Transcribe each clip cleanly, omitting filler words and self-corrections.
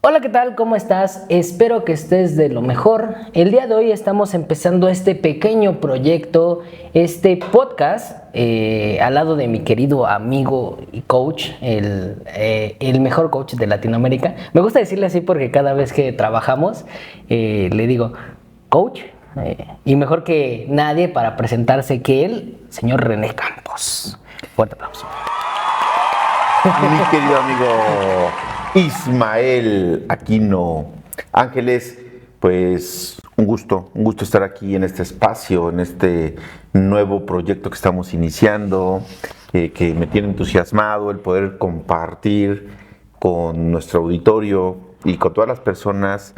Hola, ¿qué tal? ¿Cómo estás? Espero que estés de lo mejor. El día de hoy estamos empezando este pequeño proyecto, este podcast, al lado de mi querido amigo y coach, el mejor coach de Latinoamérica. Me gusta decirle así porque cada vez que trabajamos le digo, coach, y mejor que nadie para presentarse que él, señor René Campos. Fuerte aplauso. Mi querido amigo Ismael Aquino Ángeles, pues un gusto estar aquí en este espacio, en este nuevo proyecto que estamos iniciando, que me tiene entusiasmado el poder compartir con nuestro auditorio y con todas las personas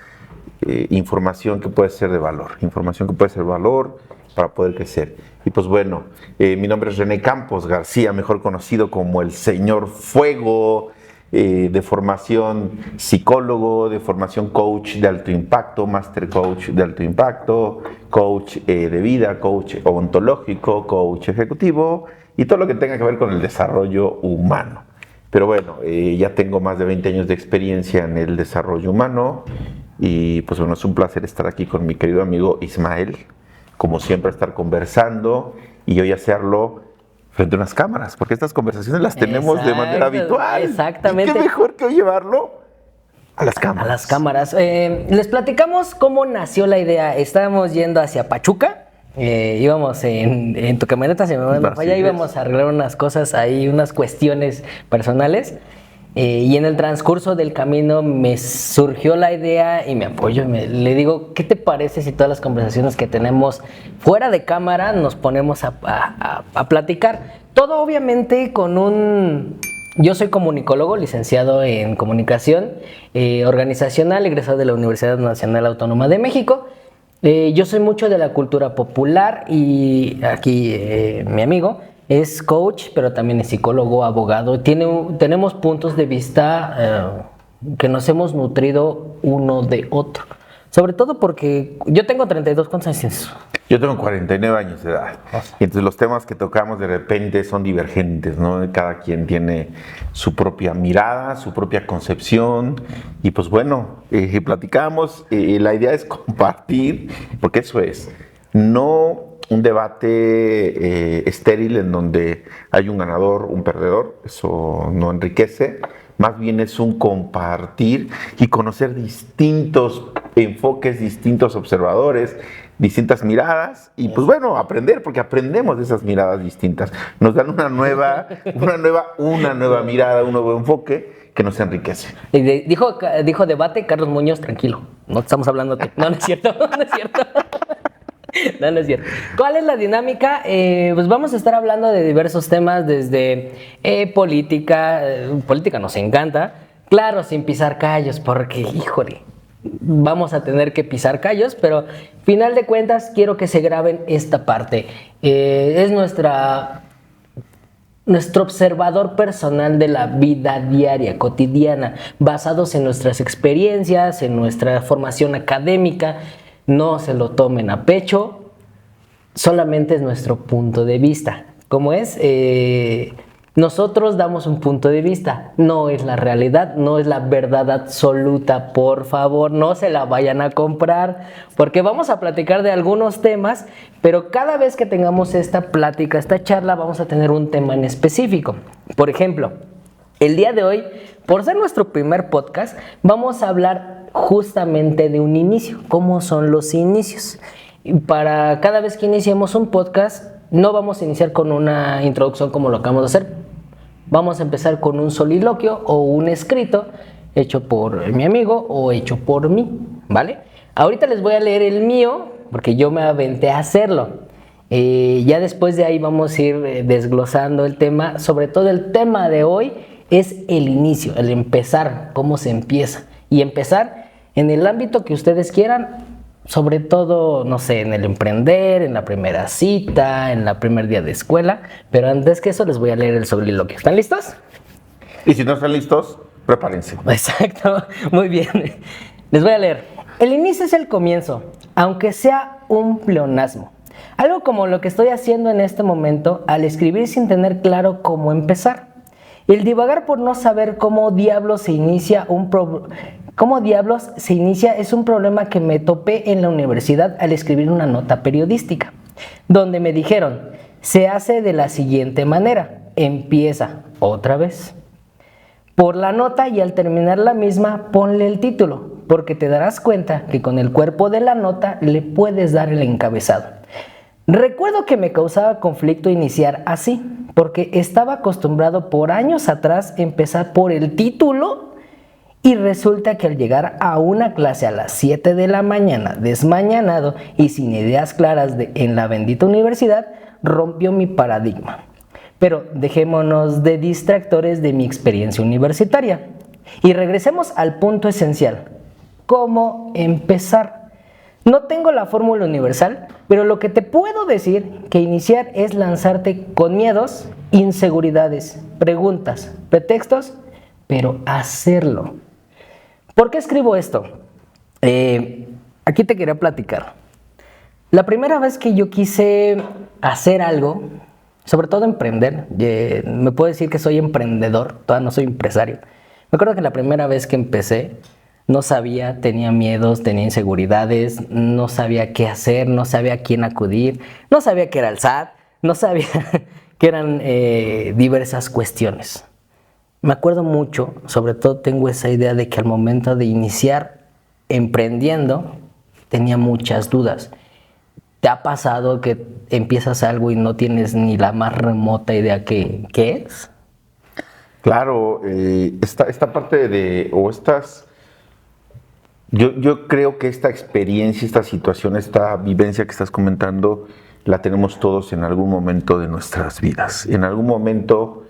información que puede ser de valor, para poder crecer. Y pues bueno, mi nombre es René Campos García, mejor conocido como el Señor Fuego, de formación psicólogo, de formación coach de alto impacto, master coach de alto impacto, coach de vida, coach ontológico, coach ejecutivo y todo lo que tenga que ver con el desarrollo humano. Pero bueno, ya tengo más de 20 años de experiencia en el desarrollo humano y pues bueno, es un placer estar aquí con mi querido amigo Ismael, como siempre estar conversando y hoy hacerlo frente a unas cámaras, porque estas conversaciones las tenemos de manera habitual. Exactamente. ¿Y qué mejor que hoy llevarlo a las cámaras? A las cámaras. Les platicamos cómo nació la idea. Estábamos yendo hacia Pachuca, íbamos en tu camioneta, si me falla, íbamos a arreglar unas cosas ahí, unas cuestiones personales. Y en el transcurso del camino me surgió la idea y me apoyo. Le digo, ¿qué te parece si todas las conversaciones que tenemos fuera de cámara nos ponemos a platicar? Todo obviamente con un... Yo soy comunicólogo, licenciado en comunicación organizacional, egresado de la Universidad Nacional Autónoma de México. Yo soy mucho de la cultura popular y aquí mi amigo es coach, pero también es psicólogo, abogado. Tenemos puntos de vista que nos hemos nutrido uno de otro. Sobre todo porque yo tengo 32, ¿cuántos años tienes? Yo tengo 49 años de edad. Y entonces los temas que tocamos de repente son divergentes, ¿no? Cada quien tiene su propia mirada, su propia concepción. Y pues bueno, platicamos. La idea es compartir, porque eso es. No un debate estéril en donde hay un ganador, un perdedor, eso no enriquece, más bien es un compartir y conocer distintos enfoques, distintos observadores, distintas miradas y pues bueno, aprender, porque aprendemos de esas miradas distintas, nos dan una nueva mirada, un nuevo enfoque que nos enriquece. Dijo debate Carlos Muñoz, tranquilo, no estamos hablando de ti. No, no es cierto, no es cierto. No, no es cierto. ¿Cuál es la dinámica? Pues vamos a estar hablando de diversos temas, desde política. Política nos encanta. Claro, sin pisar callos, porque, híjole, vamos a tener que pisar callos, pero final de cuentas quiero que se graben esta parte. Es nuestro observador personal de la vida diaria, cotidiana, basados en nuestras experiencias, en nuestra formación académica. No se lo tomen a pecho, solamente es nuestro punto de vista. ¿Cómo es? Nosotros damos un punto de vista, no es la realidad, no es la verdad absoluta. Por favor, no se la vayan a comprar, porque vamos a platicar de algunos temas, pero cada vez que tengamos esta plática, esta charla, vamos a tener un tema en específico. Por ejemplo, el día de hoy, por ser nuestro primer podcast, vamos a hablar justamente de un inicio. ¿Cómo son los inicios? Y para cada vez que iniciemos un podcast, no vamos a iniciar con una introducción como lo acabamos de hacer. Vamos a empezar con un soliloquio o un escrito hecho por mi amigo o hecho por mí, ¿vale? Ahorita les voy a leer el mío porque yo me aventé a hacerlo. Ya después de ahí vamos a ir desglosando el tema. Sobre todo el tema de hoy es el inicio, el empezar, cómo se empieza. Y empezar en el ámbito que ustedes quieran, sobre todo, no sé, en el emprender, en la primera cita, en el primer día de escuela. Pero antes que eso les voy a leer el soliloquio. ¿Están listos? Y si no están listos, prepárense. Exacto, muy bien. Les voy a leer. El inicio es el comienzo, aunque sea un pleonasmo. Algo como lo que estoy haciendo en este momento al escribir sin tener claro cómo empezar. El divagar por no saber cómo diablos se inicia ¿Cómo diablos se inicia? Es un problema que me topé en la universidad al escribir una nota periodística, donde me dijeron, se hace de la siguiente manera, empieza otra vez por la nota y al terminar la misma ponle el título, porque te darás cuenta que con el cuerpo de la nota le puedes dar el encabezado. Recuerdo que me causaba conflicto iniciar así, porque estaba acostumbrado por años atrás empezar por el título y resulta que al llegar a una clase a las 7 de la mañana desmañanado y sin ideas claras en la bendita universidad, rompió mi paradigma. Pero dejémonos de distractores de mi experiencia universitaria y regresemos al punto esencial. ¿Cómo empezar? No tengo la fórmula universal, pero lo que te puedo decir que iniciar es lanzarte con miedos, inseguridades, preguntas, pretextos, pero hacerlo. ¿Por qué escribo esto? Aquí te quería platicar. La primera vez que yo quise hacer algo, sobre todo emprender, me puedo decir que soy emprendedor, todavía no soy empresario. Me acuerdo que la primera vez que empecé, no sabía, tenía miedos, tenía inseguridades, no sabía qué hacer, no sabía a quién acudir, no sabía qué era el SAT, no sabía qué eran diversas cuestiones. Me acuerdo mucho, sobre todo tengo esa idea de que al momento de iniciar emprendiendo, tenía muchas dudas. ¿Te ha pasado que empiezas algo y no tienes ni la más remota idea qué es? Claro, esta parte yo creo que esta experiencia, esta situación, esta vivencia que estás comentando, la tenemos todos en algún momento de nuestras vidas. En algún momento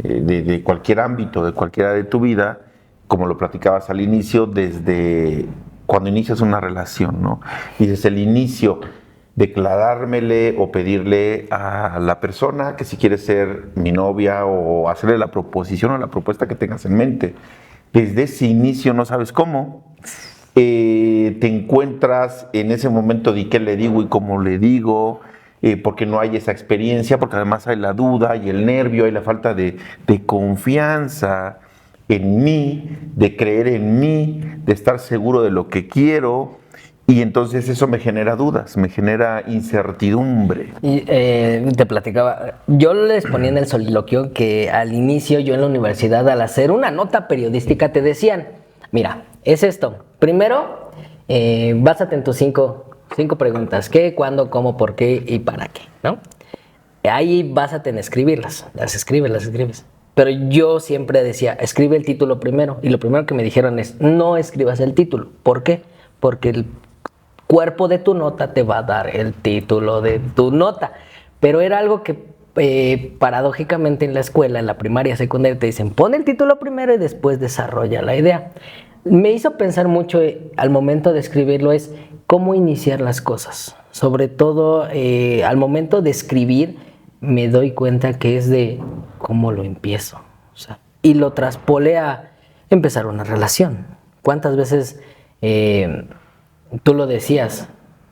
de cualquier ámbito, de cualquiera de tu vida, como lo platicabas al inicio, desde cuando inicias una relación, ¿no? Y desde el inicio, declarármele o pedirle a la persona que si quiere ser mi novia o hacerle la proposición o la propuesta que tengas en mente. Desde ese inicio no sabes cómo. Te encuentras en ese momento de qué le digo y cómo le digo, porque no hay esa experiencia, porque además hay la duda y el nervio, hay la falta de confianza en mí, de creer en mí, de estar seguro de lo que quiero. Y entonces eso me genera dudas, me genera incertidumbre. Y te platicaba, yo les ponía en el soliloquio que al inicio yo en la universidad al hacer una nota periodística te decían, mira, es esto, primero básate en tus cinco preguntas, qué, cuándo, cómo, por qué y para qué, ¿no? Ahí básate en escribirlas, las escribes. Pero yo siempre decía, escribe el título primero y lo primero que me dijeron es, no escribas el título, ¿por qué? Porque el cuerpo de tu nota te va a dar el título de tu nota, pero era algo que paradójicamente en la escuela, en la primaria, secundaria, te dicen pon el título primero y después desarrolla la idea. Me hizo pensar mucho al momento de escribirlo es cómo iniciar las cosas, sobre todo al momento de escribir me doy cuenta que es de cómo lo empiezo, o sea, y lo traspolé a empezar una relación. ¿Cuántas veces tú lo decías,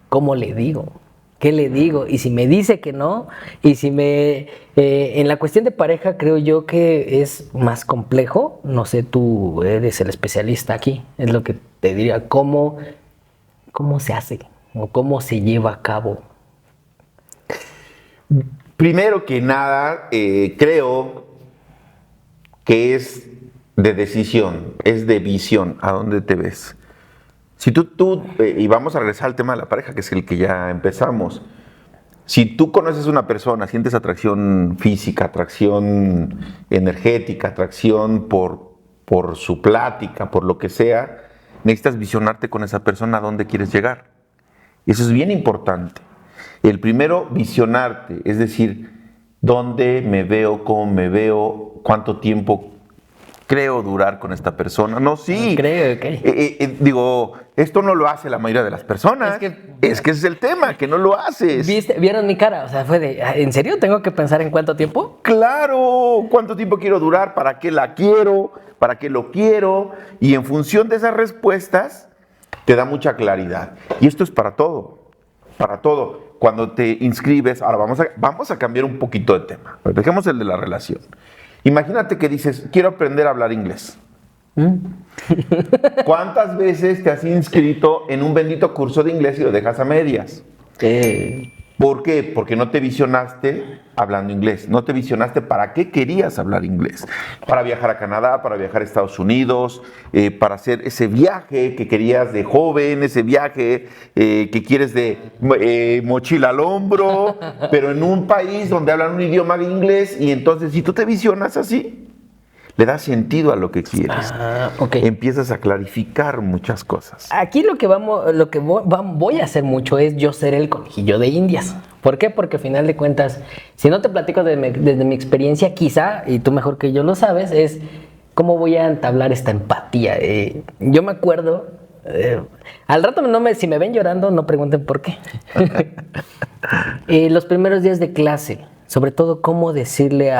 ¿cómo le digo? ¿Qué le digo? Y si me dice que no, y si en la cuestión de pareja creo yo que es más complejo, no sé, tú eres el especialista aquí, es lo que te diría, ¿cómo se hace? ¿O cómo se lleva a cabo? Primero que nada, creo que es de decisión, es de visión, ¿a dónde te ves? Si y vamos a regresar al tema de la pareja, que es el que ya empezamos. Si tú conoces a una persona, sientes atracción física, atracción energética, atracción por su plática, por lo que sea, necesitas visionarte con esa persona a dónde quieres llegar. Y eso es bien importante. El primero, visionarte, es decir, dónde me veo, cómo me veo, cuánto tiempo creo durar con esta persona. No, sí. Creo, ok. Digo, esto no lo hace la mayoría de las personas. Es que ese es el tema, que no lo haces. ¿Vieron mi cara? O sea, fue de, ¿en serio tengo que pensar en cuánto tiempo? Claro, cuánto tiempo quiero durar, para qué la quiero, para qué lo quiero. Y en función de esas respuestas, te da mucha claridad. Y esto es para todo, para todo. Cuando te inscribes, ahora vamos a cambiar un poquito de tema. Dejemos el de la relación. Imagínate que dices, quiero aprender a hablar inglés. ¿Cuántas veces te has inscrito en un bendito curso de inglés y lo dejas a medias? ¿Por qué? Porque no te visionaste hablando inglés. No te visionaste para qué querías hablar inglés. Para viajar a Canadá, para viajar a Estados Unidos, para hacer ese viaje que querías de joven, ese viaje que quieres de mochila al hombro, pero en un país donde hablan un idioma de inglés. Y entonces, si tú te visionas así, le das sentido a lo que quieres. Okay. Empiezas a clarificar muchas cosas. Aquí lo que voy a hacer mucho es yo ser el conejillo de Indias. ¿Por qué? Porque al final de cuentas, si no te platico desde mi experiencia, quizá, y tú mejor que yo lo sabes, es cómo voy a entablar esta empatía. Yo me acuerdo, al rato si me ven llorando, no pregunten por qué. Los primeros días de clase, sobre todo cómo decirle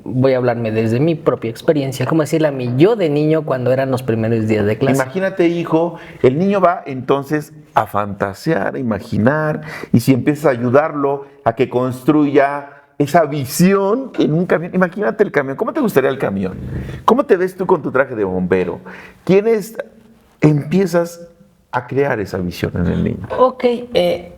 voy a hablarme desde mi propia experiencia, cómo decirle a mi yo de niño cuando eran los primeros días de clase. Imagínate, hijo, el niño va entonces a fantasear, a imaginar, y si empiezas a ayudarlo a que construya esa visión en un camión. Imagínate el camión. ¿Cómo te gustaría el camión? ¿Cómo te ves tú con tu traje de bombero? Empiezas a crear esa visión en el niño. Ok,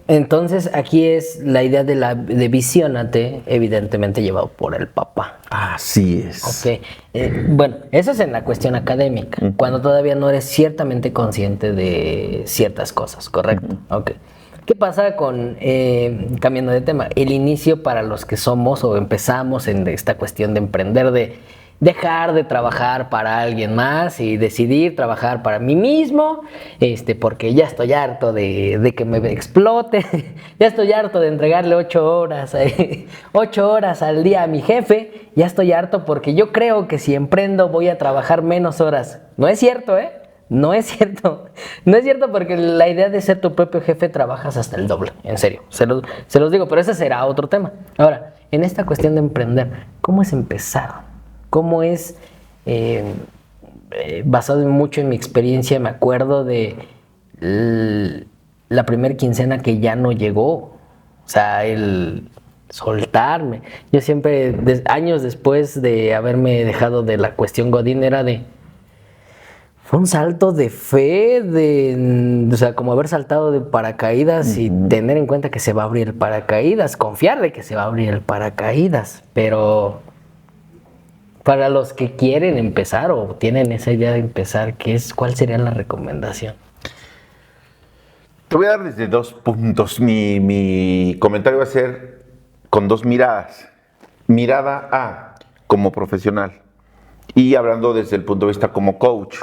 entonces aquí es la idea de visiónate, evidentemente llevado por el papá. Así es. Ok, bueno, eso es en la cuestión académica, cuando todavía no eres ciertamente consciente de ciertas cosas, ¿correcto? Ok. ¿Qué pasa con, cambiando de tema, el inicio para los que somos o empezamos en esta cuestión de emprender, de dejar de trabajar para alguien más y decidir trabajar para mí mismo, porque ya estoy harto de que me explote, ya estoy harto de entregarle 8 horas al día a mi jefe, ya estoy harto porque yo creo que si emprendo voy a trabajar menos horas. No es cierto, No es cierto. No es cierto porque la idea de ser tu propio jefe trabajas hasta el doble, en serio. Se los digo, pero ese será otro tema. Ahora, en esta cuestión de emprender, ¿cómo es empezar? ¿Cómo es, basado mucho en mi experiencia, me acuerdo de la primera quincena que ya no llegó? O sea, el soltarme. Yo siempre, años después de haberme dejado de la cuestión Godín, fue un salto de fe, o sea, como haber saltado de paracaídas y tener en cuenta que se va a abrir el paracaídas, confiar de que se va a abrir el paracaídas, pero para los que quieren empezar o tienen esa idea de empezar, ¿cuál sería la recomendación? Te voy a dar desde 2 puntos. Mi comentario va a ser con 2 miradas. Mirada A, como profesional, y hablando desde el punto de vista como coach.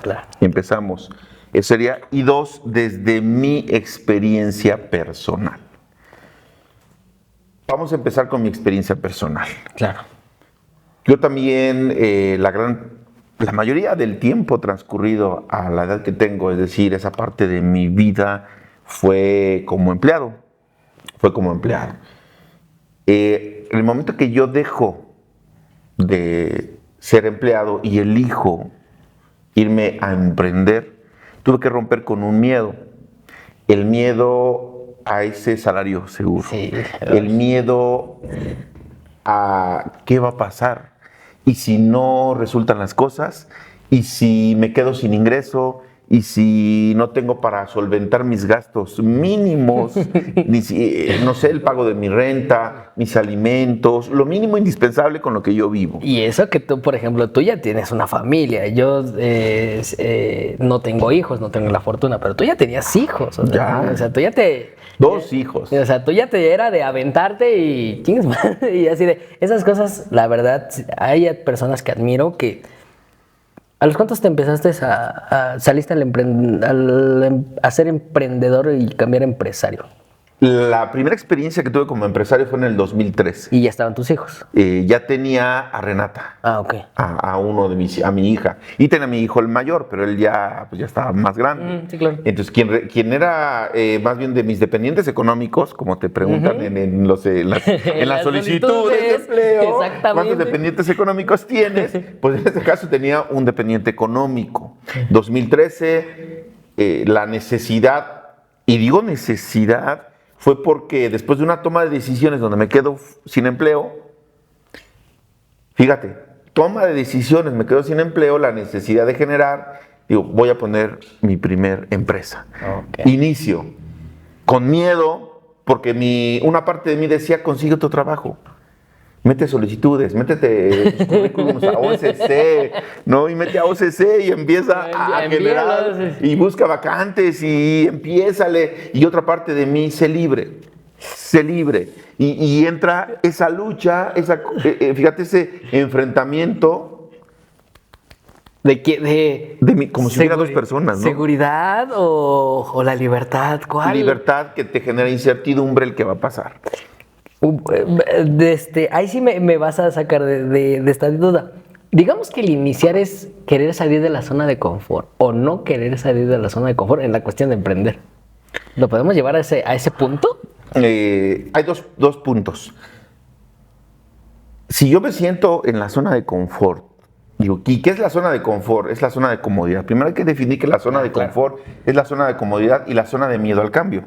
Claro. Empezamos. Eso sería, y 2, desde mi experiencia personal. Vamos a empezar con mi experiencia personal. Claro. Yo también, la mayoría del tiempo transcurrido a la edad que tengo, es decir, esa parte de mi vida fue como empleado. En el momento que yo dejo de ser empleado y elijo irme a emprender, tuve que romper con un miedo. El miedo a ese salario seguro. Sí. El miedo a qué va a pasar. Y si no resultan las cosas, y si me quedo sin ingreso, y si no tengo para solventar mis gastos mínimos, no sé, el pago de mi renta, mis alimentos, lo mínimo indispensable con lo que yo vivo. Y eso que tú, por ejemplo, tú ya tienes una familia. Yo no tengo hijos, no tengo la fortuna, pero tú ya tenías hijos. O sea, tú ya te... 2 hijos. O sea, tú ya te era de aventarte y y así de... Esas cosas, la verdad, hay personas que admiro que... ¿A los cuántos te empezaste saliste a ser emprendedor y cambiar a empresario? La primera experiencia que tuve como empresario fue en el 2013. ¿Y ya estaban tus hijos? Ya tenía a Renata. Ok. A mi hija. Y tenía a mi hijo el mayor, pero él ya estaba más grande. Sí, claro. Entonces, quien era más bien de mis dependientes económicos, como te preguntan en las solicitudes de empleo, ¿cuántos dependientes económicos tienes? Pues en este caso tenía un dependiente económico. 2013, la necesidad, y digo necesidad, fue porque después de una toma de decisiones donde me quedo sin empleo, fíjate, toma de decisiones, me quedo sin empleo, la necesidad de generar, digo, voy a poner mi primer empresa. Okay. Inicio, con miedo, porque una parte de mí decía, consigue otro trabajo. Mete solicitudes, métete tus currículums a OCC, ¿no? Y mete a OCC y empieza a generar y busca vacantes y empiézale. Y otra parte de mí, sé libre. Y entra esa lucha, fíjate, ese enfrentamiento. Como si hubiera dos personas, ¿no? ¿Seguridad o la libertad? ¿Cuál? Libertad, que te genera incertidumbre el que va a pasar. Ahí sí me vas a sacar de esta duda. Digamos que el iniciar es querer salir de la zona de confort o no querer salir de la zona de confort en la cuestión de emprender. ¿Lo podemos llevar a ese punto? Hay dos puntos. Si yo me siento en la zona de confort, digo, ¿y qué es la zona de confort? Es la zona de comodidad. Primero hay que definir que la zona de confort es la zona de comodidad y la zona de miedo al cambio.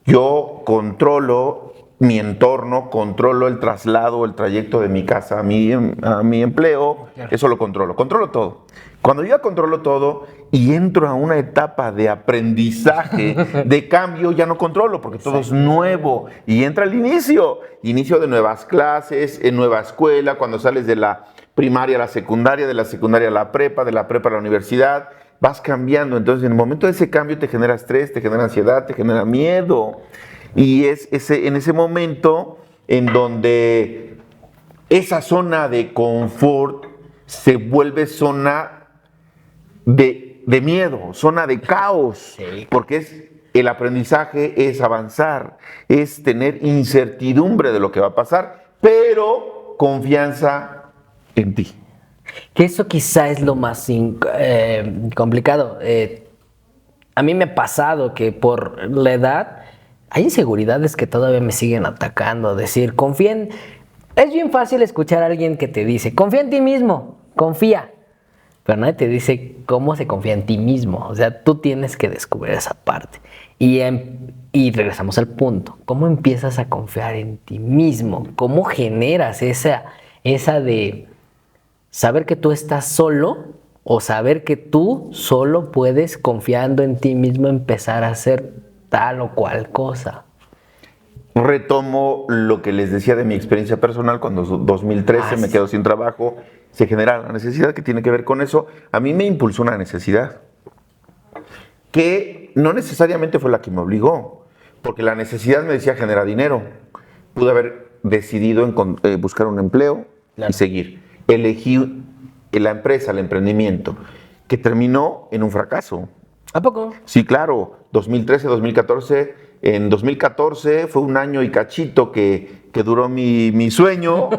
Yo controlo mi entorno, controlo el traslado, el trayecto de mi casa a mi empleo, eso lo controlo todo. Cuando yo ya controlo todo y entro a una etapa de aprendizaje, de cambio, ya no controlo porque todo es nuevo y entra el inicio de nuevas clases, en nueva escuela, cuando sales de la primaria a la secundaria, de la secundaria a la prepa, de la prepa a la universidad, vas cambiando. Entonces, en el momento de ese cambio te genera estrés, te genera ansiedad, te genera miedo. Y es en ese momento en donde esa zona de confort se vuelve zona de miedo, zona de caos, porque el aprendizaje es avanzar, es tener incertidumbre de lo que va a pasar, pero confianza en ti. Que eso quizá es lo más complicado. A mí me ha pasado que por la edad hay inseguridades que todavía me siguen atacando. Decir, confía en... Es bien fácil escuchar a alguien que te dice, confía en ti mismo, confía. Pero nadie te dice cómo se confía en ti mismo. O sea, tú tienes que descubrir esa parte. Y regresamos al punto. ¿Cómo empiezas a confiar en ti mismo? ¿Cómo generas esa de saber que tú estás solo o saber que tú solo puedes, confiando en ti mismo, empezar a hacer tal o cual cosa? Retomo lo que les decía de mi experiencia personal cuando en 2013 me quedo sin trabajo, se genera la necesidad que tiene que ver con eso. A mí me impulsó una necesidad que no necesariamente fue la que me obligó, porque la necesidad me decía genera dinero. Pude haber decidido buscar un empleo y seguir. Elegí la empresa, el emprendimiento, que terminó en un fracaso. ¿A poco? Sí, claro. 2013, 2014. En 2014 fue un año y cachito que duró mi sueño,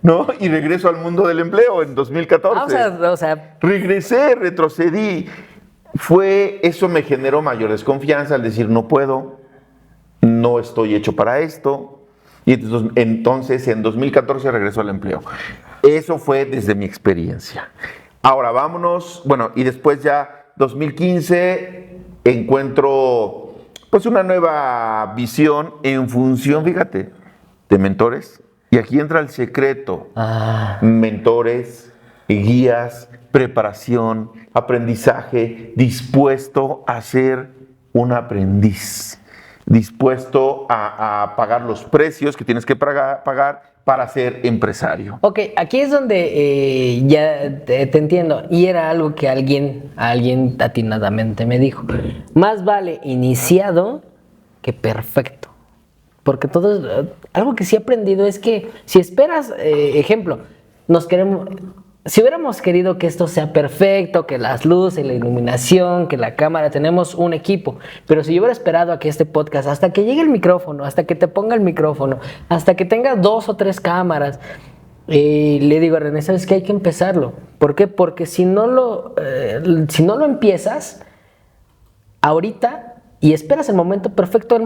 ¿no? Y regreso al mundo del empleo en 2014. O sea... Regresé, retrocedí. Eso me generó mayor desconfianza al decir, no puedo, no estoy hecho para esto. Y entonces en 2014 regreso al empleo. Eso fue desde mi experiencia. Ahora vámonos, y después ya 2015 encuentro pues una nueva visión en función, fíjate, de mentores. Y aquí entra el secreto. Mentores, guías, preparación, aprendizaje, dispuesto a ser un aprendiz, dispuesto a pagar los precios que tienes que pagar para ser empresario. Ok, aquí es donde ya te entiendo. Y era algo que alguien atinadamente me dijo. Más vale iniciado que perfecto. Porque algo que sí he aprendido es que si esperas, ejemplo, si hubiéramos querido que esto sea perfecto, que las luces, la iluminación, que la cámara, tenemos un equipo, pero si yo hubiera esperado a que este podcast, hasta que llegue el micrófono, hasta que te ponga el micrófono, hasta que tenga 2 o 3 cámaras, le digo a René, ¿sabes qué? Hay que empezarlo. ¿Por qué? Porque si no lo empiezas ahorita y esperas el momento perfecto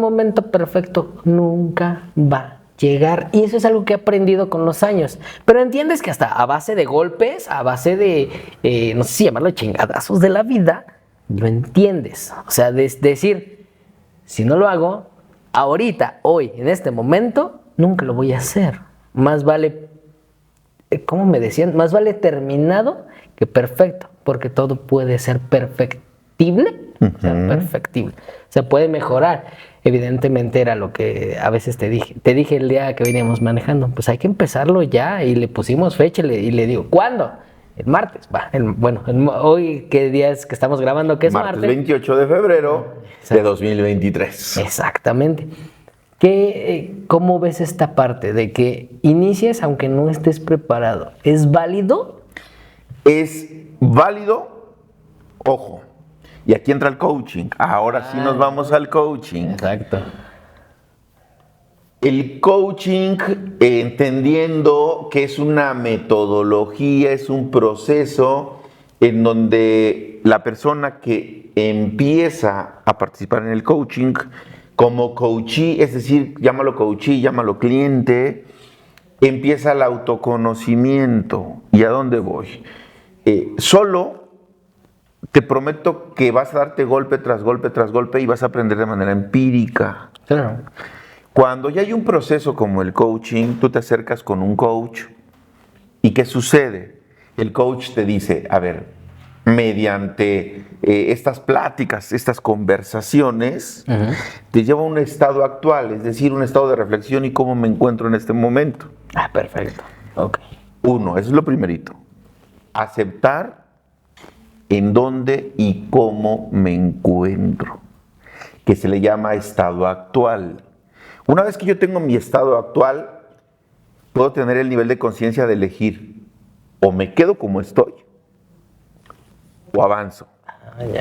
nunca va a llegar. Y eso es algo que he aprendido con los años. Pero entiendes que hasta a base de golpes, a base de, no sé si llamarlo chingadazos de la vida, lo entiendes. O sea, decir, si no lo hago, ahorita, hoy, en este momento, nunca lo voy a hacer. Más vale ¿cómo me decían? Más vale terminado que perfecto, porque todo puede ser perfectible, o sea, perfectible. Se puede mejorar. Evidentemente era lo que a veces te dije. Te dije el día que veníamos manejando, pues hay que empezarlo ya, y le pusimos fecha y le digo, ¿cuándo? El martes, hoy, ¿qué día es que estamos grabando? ¿Qué es martes? 28 de febrero de 2023. Exactamente. ¿Cómo ves esta parte de que inicies aunque no estés preparado? ¿Es válido? Es válido, ojo, y aquí entra el coaching. Ahora sí nos vamos al coaching. Exacto. El coaching, entendiendo que es una metodología, es un proceso en donde la persona que empieza a participar en el coaching como coachee, es decir, llámalo coachee, llámalo cliente, empieza el autoconocimiento. ¿Y a dónde voy? Solo te prometo que vas a darte golpe tras golpe tras golpe y vas a aprender de manera empírica. Claro. Cuando ya hay un proceso como el coaching, tú te acercas con un coach y ¿qué sucede? El coach te dice, a ver, mediante estas pláticas, estas conversaciones, te lleva a un estado actual, es decir, un estado de reflexión y cómo me encuentro en este momento. Ah, perfecto. Ok. Uno, eso es lo primerito. Aceptar en dónde y cómo me encuentro, que se le llama estado actual. Una vez que yo tengo mi estado actual, puedo tener el nivel de conciencia de elegir o me quedo como estoy o avanzo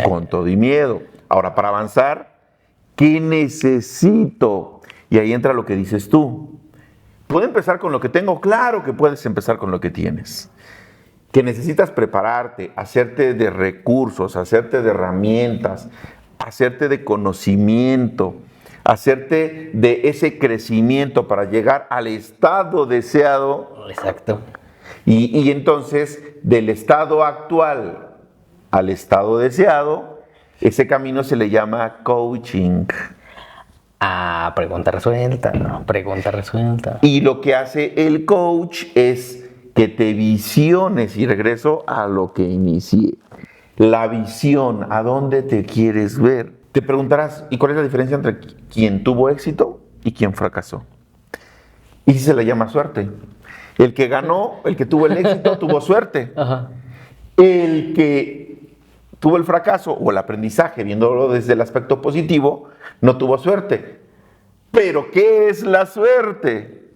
con todo y miedo. Ahora, para avanzar, ¿qué necesito? Y ahí entra lo que dices tú. ¿Puedo empezar con lo que tengo? Claro que puedes empezar con lo que tienes. Que necesitas prepararte, hacerte de recursos, hacerte de herramientas, hacerte de conocimiento, hacerte de ese crecimiento para llegar al estado deseado. Exacto. Y entonces, del estado actual al estado deseado, ese camino se le llama coaching. Ah, pregunta resuelta, ¿no? Pregunta resuelta. Y lo que hace el coach es que te visiones, y regreso a lo que inicié. La visión, ¿a dónde te quieres ver? Te preguntarás, ¿y cuál es la diferencia entre quien tuvo éxito y quien fracasó? Y si se le llama suerte. El que ganó, el que tuvo el éxito, tuvo suerte. Ajá. El que tuvo el fracaso o el aprendizaje, viéndolo desde el aspecto positivo, no tuvo suerte. Pero, ¿qué es la suerte?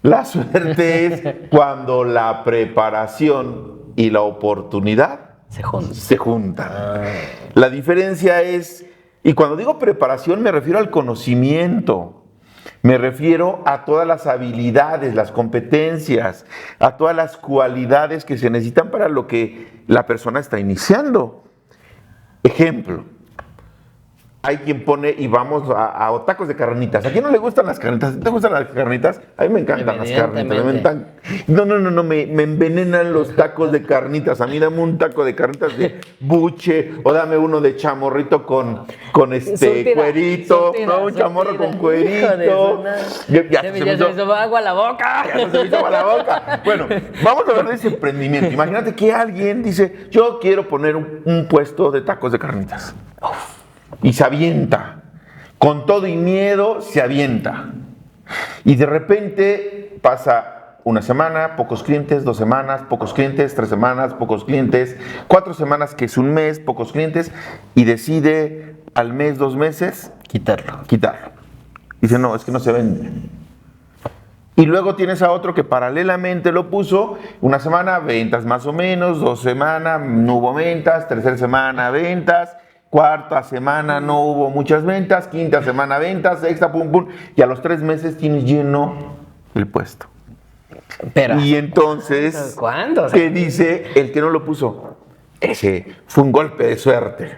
La suerte es cuando la preparación y la oportunidad se juntan. La diferencia es, y cuando digo preparación me refiero al conocimiento, me refiero a todas las habilidades, las competencias, a todas las cualidades que se necesitan para lo que la persona está iniciando. Ejemplo, hay quien pone y vamos a tacos de carnitas. ¿A quién no le gustan las carnitas? ¿Te gustan las carnitas? A mí me encantan las carnitas. No, me envenenan los tacos de carnitas. A mí dame un taco de carnitas de buche o dame uno de chamorrito con cuerito. No, un chamorro con cuerito. Ya se me hizo agua a la boca. Ya se me hizo agua a la boca. Bueno, vamos a hablar de ese emprendimiento. Imagínate que alguien dice, yo quiero poner un puesto de tacos de carnitas. Y se avienta, con todo y miedo se avienta. Y de repente pasa una semana, pocos clientes, 2 semanas, pocos clientes, 3 semanas, pocos clientes, 4 semanas, que es un mes, pocos clientes, y decide al mes, 2 meses, quitarlo. Dice, no, es que no se vende. Y luego tienes a otro que paralelamente lo puso, una semana, ventas más o menos, 2 semanas, no hubo ventas, 3ª semana, ventas, 4ª semana no hubo muchas ventas, 5ª semana ventas, 6ª, pum, pum, y a los 3 meses tienes lleno el puesto. Pero, y entonces, ¿cuándo? ¿qué dice el que no lo puso? Ese fue un golpe de suerte.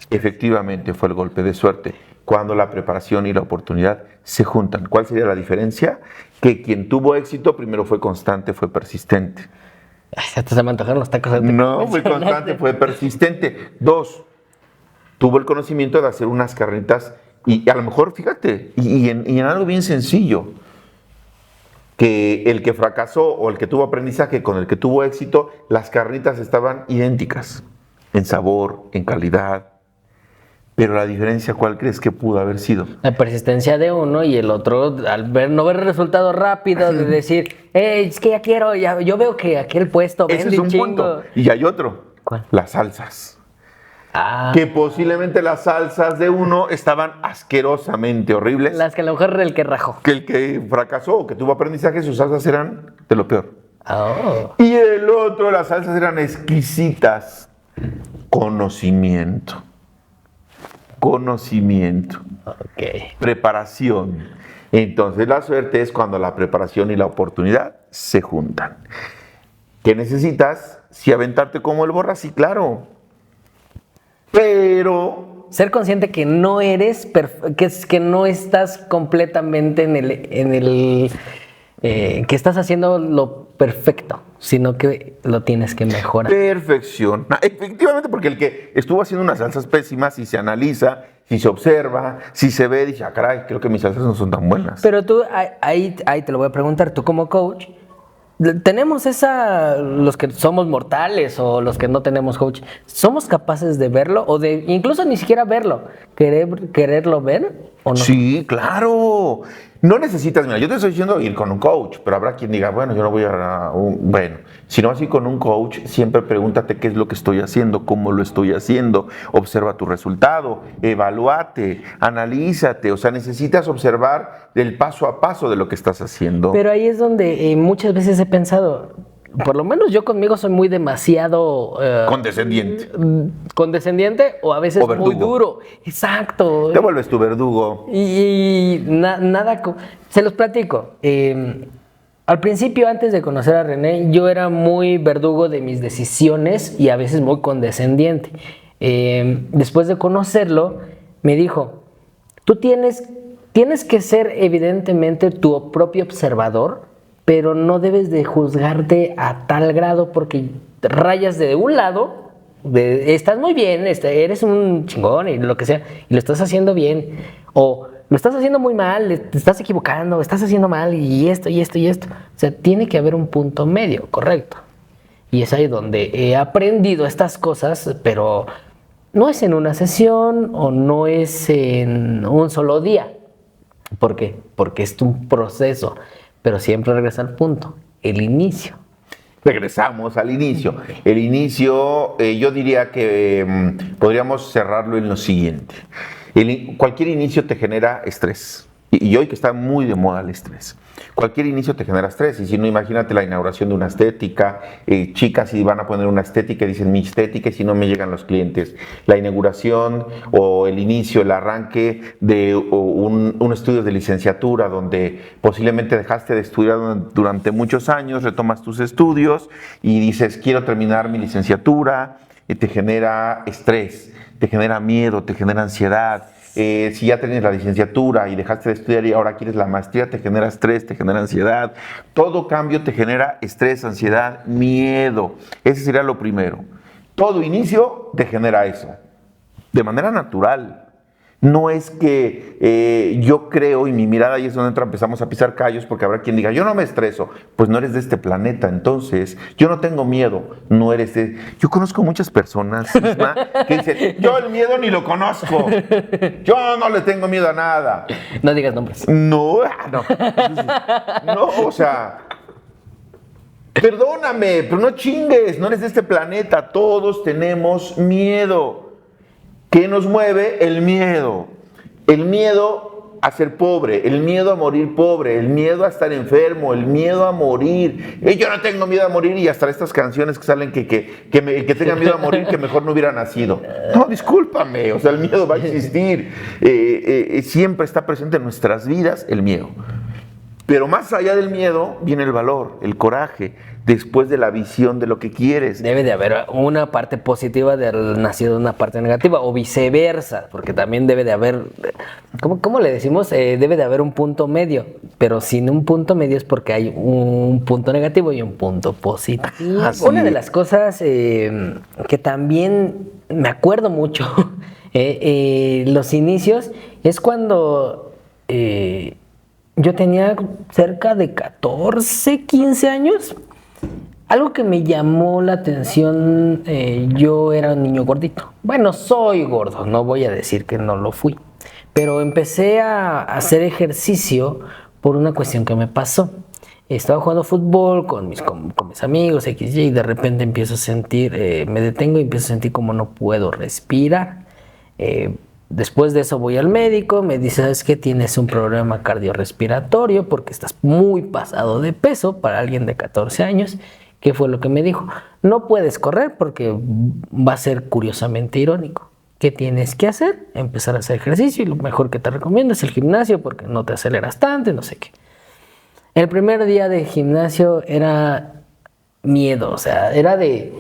Efectivamente fue el golpe de suerte, cuando la preparación y la oportunidad se juntan. ¿Cuál sería la diferencia? Que quien tuvo éxito primero fue constante, fue persistente. Ay, ya se me antojaron los tacos. No, fue constante, fue persistente. 2, tuvo el conocimiento de hacer unas carnitas y a lo mejor, fíjate, y en algo bien sencillo. que el que fracasó o el que tuvo aprendizaje con el que tuvo éxito, las carnitas estaban idénticas en sabor, en calidad. Pero la diferencia, ¿cuál crees que pudo haber sido? La persistencia de uno y el otro, al no ver el resultado rápido, de decir, es que ya quiero, yo veo que aquel puesto vende Ese es un chingo. punto. Y hay otro. ¿Cuál? Las salsas. Ah, Que posiblemente las salsas de uno estaban asquerosamente horribles. las que a lo mejor el que rajó. Que el que fracasó o que tuvo aprendizaje, sus salsas eran de lo peor. Oh. Y el otro, las salsas eran exquisitas. Conocimiento. Conocimiento. Ok. Preparación. Entonces la suerte es cuando la preparación y la oportunidad se juntan. ¿Qué necesitas? Si aventarte como el Borra, sí, claro. Pero Ser consciente que no eres, que no estás completamente que estás haciendo lo perfecto, sino que lo tienes que mejorar. perfección. Efectivamente, porque el que estuvo haciendo unas salsas pésimas, si se analiza, si se observa, si se ve, dice, ah, caray, creo que mis salsas no son tan buenas. Pero tú, ahí te lo voy a preguntar, tú como coach, tenemos los que somos mortales o los que no tenemos coach, ¿somos capaces de verlo o de incluso ni siquiera verlo, quererlo ver o no? Sí, claro. No necesitas, mira, yo te estoy diciendo ir con un coach, pero habrá quien diga, bueno, yo no voy bueno, si no vas a ir con un coach, siempre pregúntate qué es lo que estoy haciendo, cómo lo estoy haciendo, observa tu resultado, evalúate, analízate, o sea, necesitas observar el paso a paso de lo que estás haciendo. Pero ahí es donde muchas veces he pensado, por lo menos yo conmigo soy muy demasiado Condescendiente. condescendiente o a veces O verdugo. muy duro. Exacto. Te vuelves tu verdugo. Se los platico. Al principio, antes de conocer a René, yo era muy verdugo de mis decisiones y a veces muy condescendiente. Después de conocerlo, me dijo, tú tienes que ser evidentemente tu propio observador, pero no debes de juzgarte a tal grado porque rayas de un lado, estás muy bien, eres un chingón y lo que sea, y lo estás haciendo bien, o lo estás haciendo muy mal, te estás equivocando, estás haciendo mal y esto y esto y esto. O sea, tiene que haber un punto medio, correcto. Y es ahí donde he aprendido estas cosas, pero no es en una sesión o no es en un solo día. ¿Por qué? Porque es un proceso, pero siempre regresa al punto, el inicio. Regresamos al inicio. El inicio, yo diría que podríamos cerrarlo en lo siguiente. Cualquier inicio te genera estrés. Y hoy que está muy de moda el estrés. Cualquier inicio te genera estrés. Y si no, imagínate la inauguración de una estética. Chicas, si van a poner una estética, dicen mi estética y si no me llegan los clientes. La inauguración o el inicio, el arranque de un estudio de licenciatura donde posiblemente dejaste de estudiar durante muchos años, retomas tus estudios y dices quiero terminar mi licenciatura y te genera estrés, te genera miedo, te genera ansiedad. Si ya tienes la licenciatura y dejaste de estudiar y ahora quieres la maestría, te genera estrés, te genera ansiedad. Todo cambio te genera estrés, ansiedad, miedo. Ese sería lo primero. Todo inicio te genera eso. De manera natural. No es que yo creo, y mi mirada ahí es donde empezamos a pisar callos, porque habrá quien diga, yo no me estreso. Pues no eres de este planeta, entonces, yo no tengo miedo, no eres de... Yo conozco muchas personas, Isma, que dicen, yo el miedo ni lo conozco, yo no le tengo miedo a nada. No digas nombres. No, no. No, o sea... Perdóname, pero no chingues, no eres de este planeta, todos tenemos miedo. ¿Qué nos mueve? El miedo. El miedo a ser pobre, el miedo a morir pobre, el miedo a estar enfermo, el miedo a morir. Yo no tengo miedo a morir y hasta estas canciones que salen que tenga miedo a morir que mejor no hubiera nacido. No, discúlpame, o sea, el miedo va a existir. Siempre está presente en nuestras vidas el miedo. Pero más allá del miedo viene el valor, el coraje, después de la visión de lo que quieres. Debe de haber una parte positiva de haber nacido de una parte negativa o viceversa, porque también debe de haber, ¿cómo le decimos? Debe de haber un punto medio, pero sin un punto medio es porque hay un punto negativo y un punto positivo. Una de las cosas que también me acuerdo mucho, los inicios, es cuando... yo tenía cerca de 14, 15 años. Algo que me llamó la atención, yo era un niño gordito. Bueno, soy gordo, no voy a decir que no lo fui. Pero empecé a hacer ejercicio por una cuestión que me pasó. Estaba jugando fútbol con mis amigos, XY, y de repente empiezo a sentir, me detengo y empiezo a sentir como no puedo respirar. Después de eso voy al médico, me dice, ¿sabes qué? Tienes un problema cardiorrespiratorio porque estás muy pasado de peso para alguien de 14 años. ¿Qué fue lo que me dijo? No puedes correr porque va a ser curiosamente irónico. ¿Qué tienes que hacer? Empezar a hacer ejercicio y lo mejor que te recomiendo es el gimnasio porque no te aceleras tanto y no sé qué. El primer día de gimnasio era miedo, o sea, era de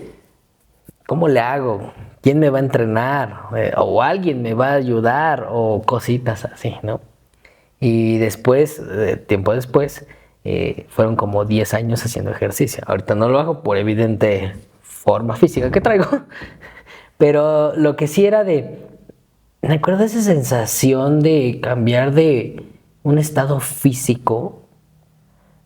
¿cómo le hago? ¿Quién me va a entrenar? O alguien me va a ayudar o cositas así, ¿no? Y después, tiempo después, fueron como 10 años haciendo ejercicio. Ahorita no lo hago por evidente forma física que traigo, pero lo que sí era me acuerdo de esa sensación de cambiar de un estado físico,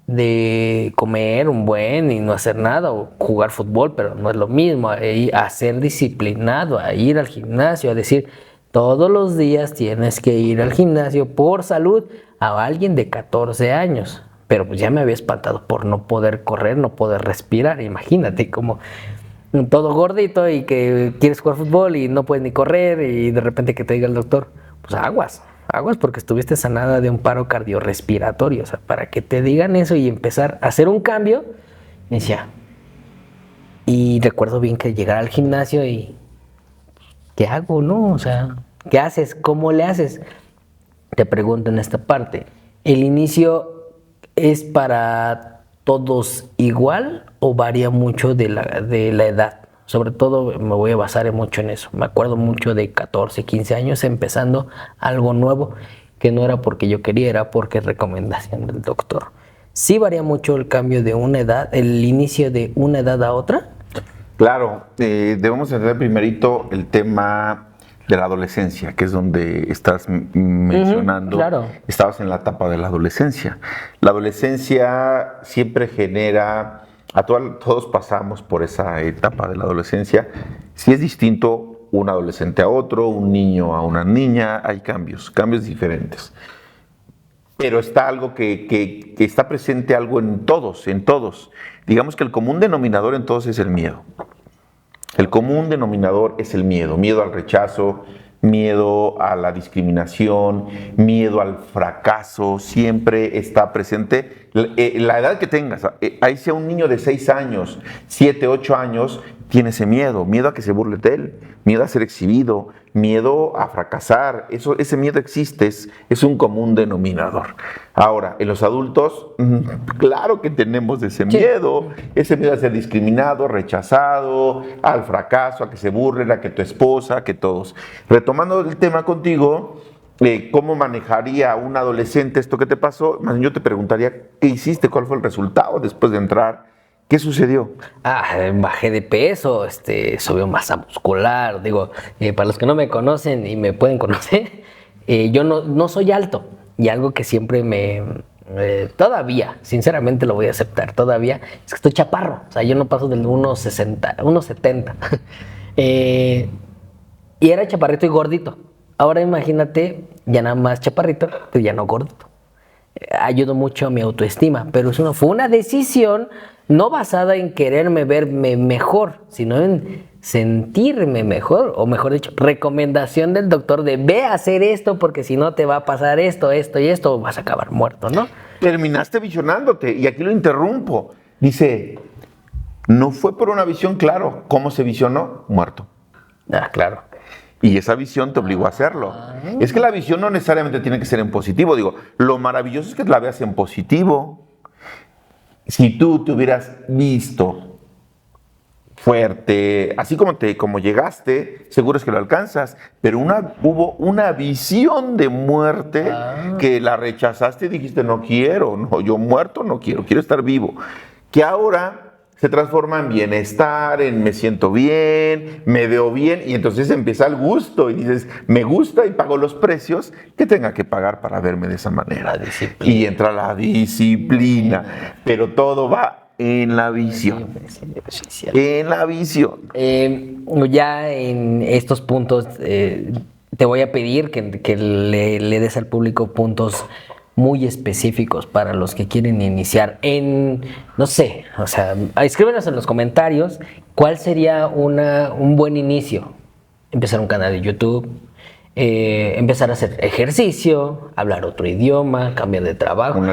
de comer un buen y no hacer nada, o jugar fútbol, pero no es lo mismo, a ser disciplinado, a ir al gimnasio, a decir, todos los días tienes que ir al gimnasio por salud, a alguien de 14 años. Pero pues ya me había espantado por no poder correr, no poder respirar. Imagínate como todo gordito y que quieres jugar fútbol y no puedes ni correr y de repente que te diga el doctor, pues aguas porque estuviste sanada de un paro cardiorrespiratorio. O sea, para que te digan eso y empezar a hacer un cambio, me decía. Y recuerdo bien que llegar al gimnasio y ¿qué hago, no? O sea, ¿qué haces? ¿Cómo le haces? Te pregunto en esta parte, ¿el inicio es para todos igual o varía mucho de la edad? Sobre todo me voy a basar mucho en eso. Me acuerdo mucho de 14, 15 años empezando algo nuevo que no era porque yo quería, era porque recomendación del doctor. ¿Sí varía mucho el cambio de una edad, el inicio de una edad a otra? Claro, debemos entender primerito el tema de la adolescencia, que es donde estás mencionando. Claro. Estabas en la etapa de la adolescencia. La adolescencia siempre genera, todos pasamos por esa etapa de la adolescencia. Si es distinto un adolescente a otro, un niño a una niña, hay cambios diferentes. Pero está algo que está presente algo en todos. Digamos que el común denominador en todos es el miedo. El común denominador es el miedo. Miedo al rechazo, miedo a la discriminación, miedo al fracaso. Siempre está presente. La edad que tengas, ahí sea un niño de 6 años, 7, 8 años, tiene ese miedo. Miedo a que se burle de él, miedo a ser exhibido, miedo a fracasar. Ese miedo existe, es un común denominador. Ahora, en los adultos, claro que tenemos ese miedo, ese miedo a ser discriminado, rechazado, al fracaso, a que se burlen, a que tu esposa, a que todos. Retomando el tema contigo, ¿cómo manejaría un adolescente esto que te pasó? Más bien yo te preguntaría, ¿qué hiciste? ¿Cuál fue el resultado después de entrar? ¿Qué sucedió? Bajé de peso, subió masa muscular. Digo, para los que no me conocen y me pueden conocer, yo no soy alto. Y algo que siempre todavía, sinceramente lo voy a aceptar, todavía, es que estoy chaparro. O sea, yo no paso del 1.60, 1.70. Y era chaparrito y gordito. Ahora imagínate, ya nada más chaparrito, pero ya no gordito. Ayudó mucho a mi autoestima, pero fue una decisión no basada en quererme verme mejor, sino en sentirme mejor, o mejor dicho, recomendación del doctor de ve a hacer esto porque si no te va a pasar esto y esto, vas a acabar muerto, ¿no? Terminaste visionándote, y aquí lo interrumpo. Dice, no fue por una visión, claro. ¿Cómo se visionó? Muerto. Claro. Y esa visión te obligó a hacerlo. Es que la visión no necesariamente tiene que ser en positivo. Digo, lo maravilloso es que la veas en positivo. Si tú te hubieras visto fuerte, así como llegaste, seguro es que lo alcanzas. Pero hubo una visión de muerte que la rechazaste y dijiste, no quiero, no, yo muerto no quiero estar vivo. Que ahora se transforma en bienestar, en me siento bien, me veo bien, y entonces empieza el gusto y dices, me gusta y pago los precios que tenga que pagar para verme de esa manera. Y entra la disciplina, pero todo va en la visión. En la visión. Ya en estos puntos te voy a pedir que le des al público puntos muy específicos para los que quieren iniciar no sé, o sea, escríbenos en los comentarios cuál sería un buen inicio. Empezar un canal de YouTube, empezar a hacer ejercicio, hablar otro idioma, cambiar de trabajo. Una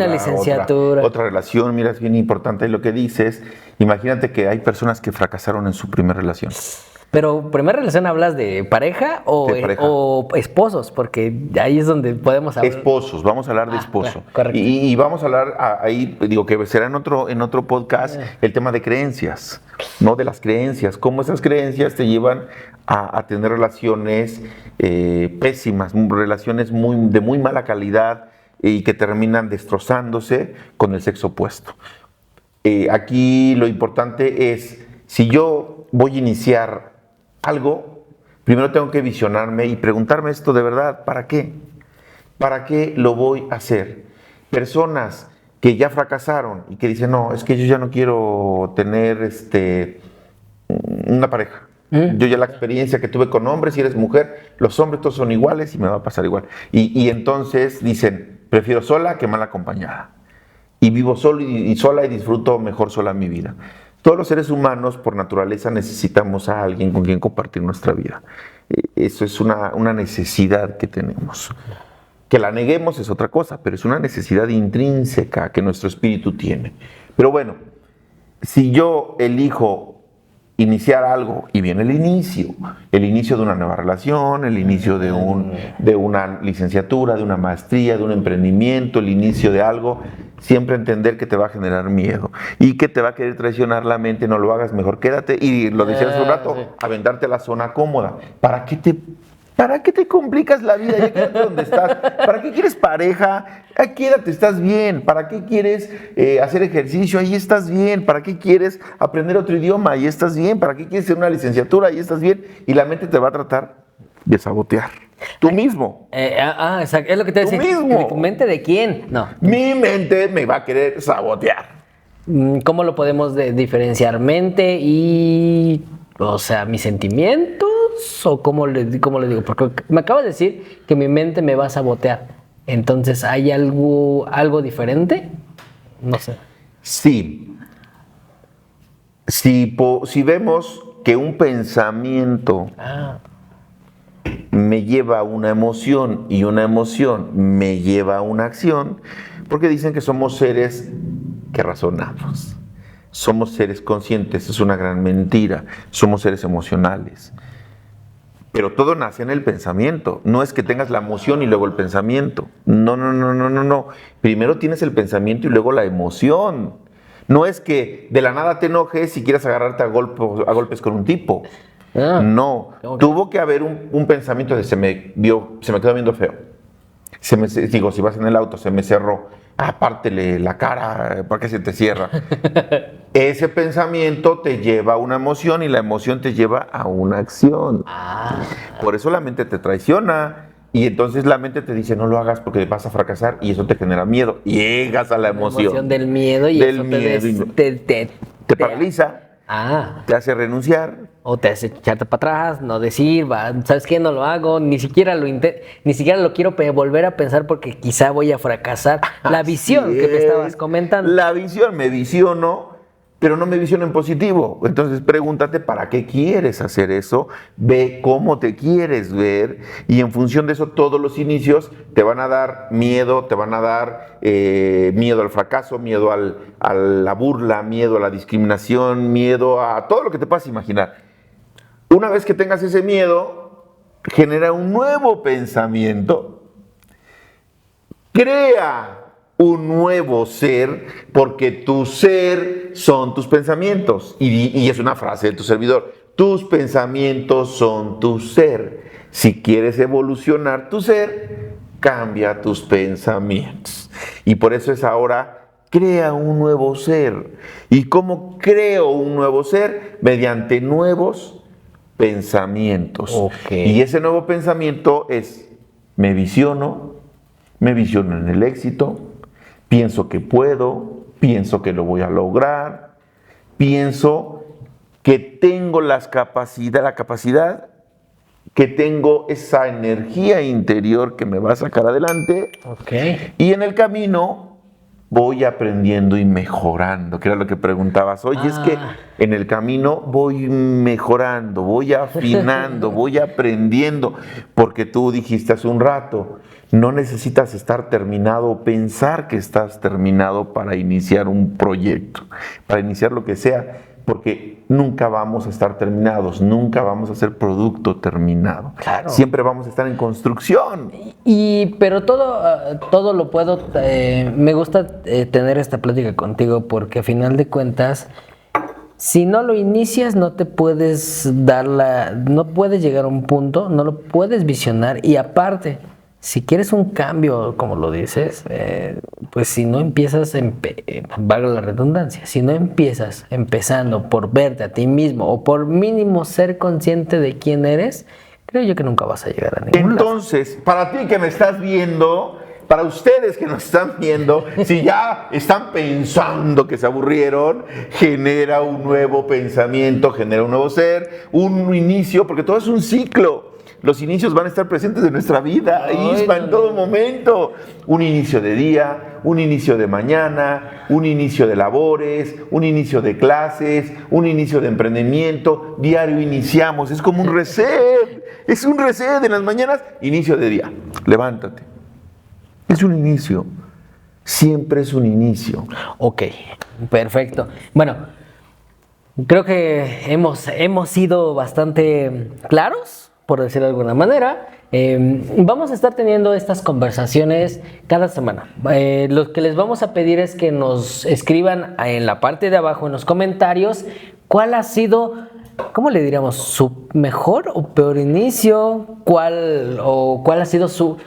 licenciatura. Otra relación, mira, es bien importante lo que dices. Imagínate que hay personas que fracasaron en su primera relación. Pero, ¿primera relación hablas de pareja o esposos? Porque ahí es donde podemos hablar. Esposos, vamos a hablar de esposo. Correcto. Y vamos a hablar ahí, digo que será en otro podcast, el tema de creencias, ¿no? De las creencias, cómo esas creencias te llevan a tener relaciones pésimas, relaciones de muy mala calidad y que terminan destrozándose con el sexo opuesto. Aquí lo importante es, si yo voy a iniciar algo, primero tengo que visionarme y preguntarme esto de verdad, ¿para qué? ¿Para qué lo voy a hacer? Personas que ya fracasaron y que dicen, no, es que yo ya no quiero tener una pareja. Yo ya la experiencia que tuve con hombres, si eres mujer, los hombres todos son iguales y me va a pasar igual. Y entonces dicen, prefiero sola que mal acompañada. Y vivo solo y sola y disfruto mejor sola mi vida. Todos los seres humanos, por naturaleza, necesitamos a alguien con quien compartir nuestra vida. Eso es una necesidad que tenemos. Que la neguemos es otra cosa, pero es una necesidad intrínseca que nuestro espíritu tiene. Pero bueno, si yo elijo iniciar algo, y viene el inicio de una nueva relación, el inicio de una licenciatura, de una maestría, de un emprendimiento, el inicio de algo, siempre entender que te va a generar miedo y que te va a querer traicionar la mente, no lo hagas, mejor quédate, y lo decía hace un rato, sí, aventarte a la zona cómoda. ¿Para qué te complicas la vida? Ya quédate donde estás. ¿Para qué quieres pareja? Quédate, estás bien. ¿Para qué quieres hacer ejercicio? Ahí estás bien. ¿Para qué quieres aprender otro idioma? Ahí estás bien. ¿Para qué quieres hacer una licenciatura? Ahí estás bien. Y la mente te va a tratar de sabotear. Tú mismo. Exacto. Es lo que te decía. Tú mismo. ¿Mente de quién? No. Mi mente me va a querer sabotear. ¿Cómo lo podemos diferenciar? ¿Mente y, mis sentimientos? ¿O cómo le digo? Porque me acabas de decir que mi mente me va a sabotear. Entonces, ¿hay algo diferente? No sé. Sí. Si vemos que un pensamiento me lleva a una emoción y una emoción me lleva a una acción, porque dicen que somos seres que razonamos. Somos seres conscientes, es una gran mentira. Somos seres emocionales. Pero todo nace en el pensamiento. No es que tengas la emoción y luego el pensamiento. No. Primero tienes el pensamiento y luego la emoción. No es que de la nada te enojes y quieras agarrarte a golpes con un tipo. No. Tuvo que haber un pensamiento de se me quedó viendo feo. Si vas en el auto, se me cerró. Pártele la cara, ¿para qué se te cierra? Ese pensamiento te lleva a una emoción y la emoción te lleva a una acción. Por eso la mente te traiciona y entonces la mente te dice no lo hagas porque vas a fracasar y eso te genera miedo. Y llegas a la emoción. La emoción del miedo y eso te paraliza. Te hace renunciar. O te hace echarte para atrás, no decir, ¿sabes qué? No lo hago, ni siquiera lo quiero volver a pensar porque quizá voy a fracasar. La visión que me estabas comentando. La visión, me visiono, pero no me visiono en positivo. Entonces pregúntate para qué quieres hacer eso, ve cómo te quieres ver y en función de eso todos los inicios te van a dar miedo, miedo al fracaso, miedo a la burla, miedo a la discriminación, miedo a todo lo que te puedas imaginar. Una vez que tengas ese miedo, genera un nuevo pensamiento, crea un nuevo ser, porque tu ser son tus pensamientos. Y es una frase de tu servidor, tus pensamientos son tu ser. Si quieres evolucionar tu ser, cambia tus pensamientos. Y por eso es ahora crea un nuevo ser. ¿Y cómo creo un nuevo ser? Mediante nuevos pensamientos. Okay. Y ese nuevo pensamiento es, me visiono en el éxito, pienso que puedo, pienso que lo voy a lograr, pienso que tengo la capacidad, que tengo esa energía interior que me va a sacar adelante. Okay. Y en el camino voy aprendiendo y mejorando, que era lo que preguntabas. Oye, es que en el camino voy mejorando, voy afinando, voy aprendiendo, porque tú dijiste hace un rato, no necesitas estar terminado o pensar que estás terminado para iniciar un proyecto, para iniciar lo que sea, porque nunca vamos a estar terminados, nunca vamos a ser producto terminado. Claro. Siempre vamos a estar en construcción. Pero todo lo puedo. Me gusta tener esta plática contigo porque a final de cuentas, si no lo inicias, no te puedes no puedes llegar a un punto, no lo puedes visionar. Y aparte, si quieres un cambio, como lo dices, pues si no empiezas, valga la redundancia, si no empiezas empezando por verte a ti mismo o por mínimo ser consciente de quién eres, creo yo que nunca vas a llegar a ningún lado. Entonces, para ti que me estás viendo, para ustedes que nos están viendo, si ya están pensando que se aburrieron, genera un nuevo pensamiento, genera un nuevo ser, un inicio, porque todo es un ciclo. Los inicios van a estar presentes en nuestra vida, Isma, en todo momento. Un inicio de día, un inicio de mañana, un inicio de labores, un inicio de clases, un inicio de emprendimiento. Diario iniciamos, es como un reset. Es un reset en las mañanas, inicio de día. Levántate. Es un inicio. Siempre es un inicio. Ok, perfecto. Bueno, creo que hemos sido bastante claros, por decirlo de alguna manera. Vamos a estar teniendo estas conversaciones cada semana. Lo que les vamos a pedir es que nos escriban en la parte de abajo en los comentarios cuál ha sido, ¿cómo le diríamos? ¿Su mejor o peor inicio? ¿Cuál ha sido su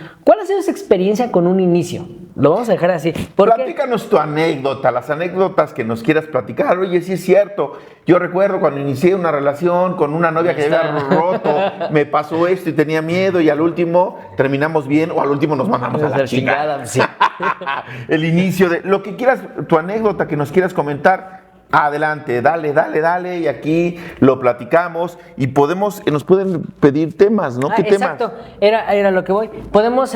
experiencia con un inicio? Lo vamos a dejar así. Platícanos tu anécdota, las anécdotas que nos quieras platicar. Oye, sí es cierto. Yo recuerdo cuando inicié una relación con una novia que había roto, me pasó esto y tenía miedo y al último terminamos bien o al último nos mandamos a la chingada. Sí. El inicio de lo que quieras, tu anécdota que nos quieras comentar. Adelante, dale, y aquí lo platicamos y nos pueden pedir temas, ¿no? ¿Qué exacto. temas? Era lo que voy. Podemos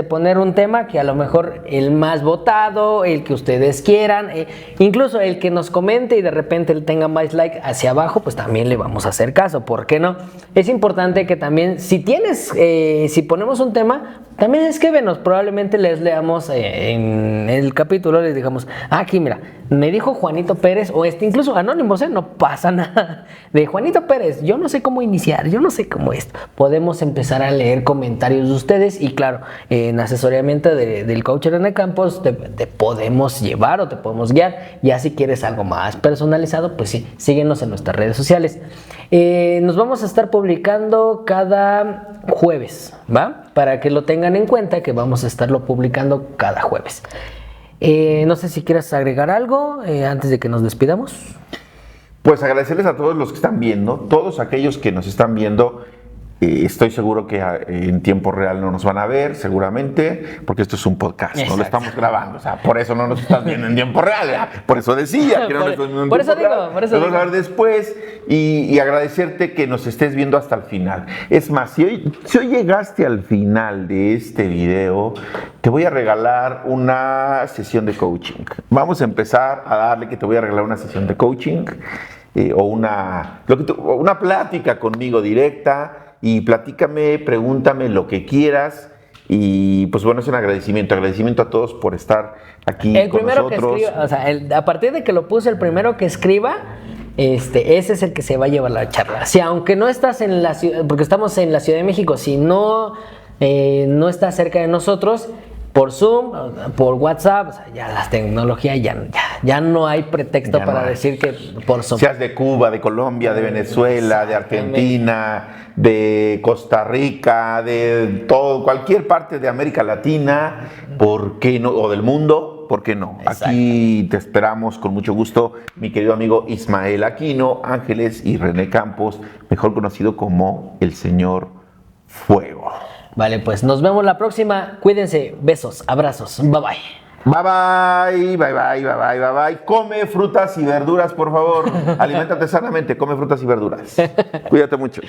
poner un tema que a lo mejor el más votado, el que ustedes quieran, incluso el que nos comente y de repente él tenga más like hacia abajo, pues también le vamos a hacer caso, ¿por qué no? Es importante que también, si ponemos un tema, también escríbenos, probablemente les leamos en el capítulo, les digamos, aquí mira, me dijo Juanito Pérez, o incluso anónimos, no pasa nada, de Juanito Pérez, yo no sé cómo iniciar, yo no sé cómo esto. Podemos empezar a leer comentarios de ustedes y claro, en asesoramiento del coach René Campos te podemos llevar o te podemos guiar. Ya si quieres algo más personalizado, pues sí, síguenos en nuestras redes sociales. Nos vamos a estar publicando cada jueves, ¿va? Para que lo tengan en cuenta que vamos a estarlo publicando cada jueves. No sé si quieras agregar algo antes de que nos despidamos. Pues agradecerles a todos los que están viendo, todos aquellos que nos están viendo. Estoy seguro que en tiempo real no nos van a ver, seguramente, porque esto es un podcast, Exacto. No lo estamos grabando, o sea, por eso no nos estás viendo en tiempo real, ¿ya? Por eso decía que no nos estás viendo en tiempo real. Por eso digo. Vamos a ver después y agradecerte que nos estés viendo hasta el final. Es más, si hoy llegaste al final de este video, te voy a regalar una sesión de coaching. Vamos a empezar a darle que te voy a regalar una sesión de coaching o una plática conmigo directa. Y platícame, pregúntame lo que quieras. Y pues bueno, es un agradecimiento a todos por estar aquí el con primero nosotros. Que escriba, o sea, a partir de que lo puse, el primero que escriba, ese es el que se va a llevar la charla. Si aunque no estás en la ciudad, porque estamos en la Ciudad de México, si no estás cerca de nosotros, por Zoom, por WhatsApp, o sea, ya la tecnología ya no hay pretexto para decir que por Zoom. Seas de Cuba, de Colombia, de Venezuela, de Argentina, de Costa Rica, de todo, cualquier parte de América Latina, ¿por qué no? O del mundo. todo, ¿por qué no? Exacto. Aquí te esperamos con mucho gusto, mi querido amigo Ismael Aquino, Ángeles y René Campos, mejor conocido como el Señor Fuego. Vale, pues nos vemos la próxima. Cuídense. Besos, abrazos. Bye bye. Bye bye, bye bye, bye bye, bye bye. Come frutas y verduras, por favor. Aliméntate sanamente, come frutas y verduras. Cuídate mucho.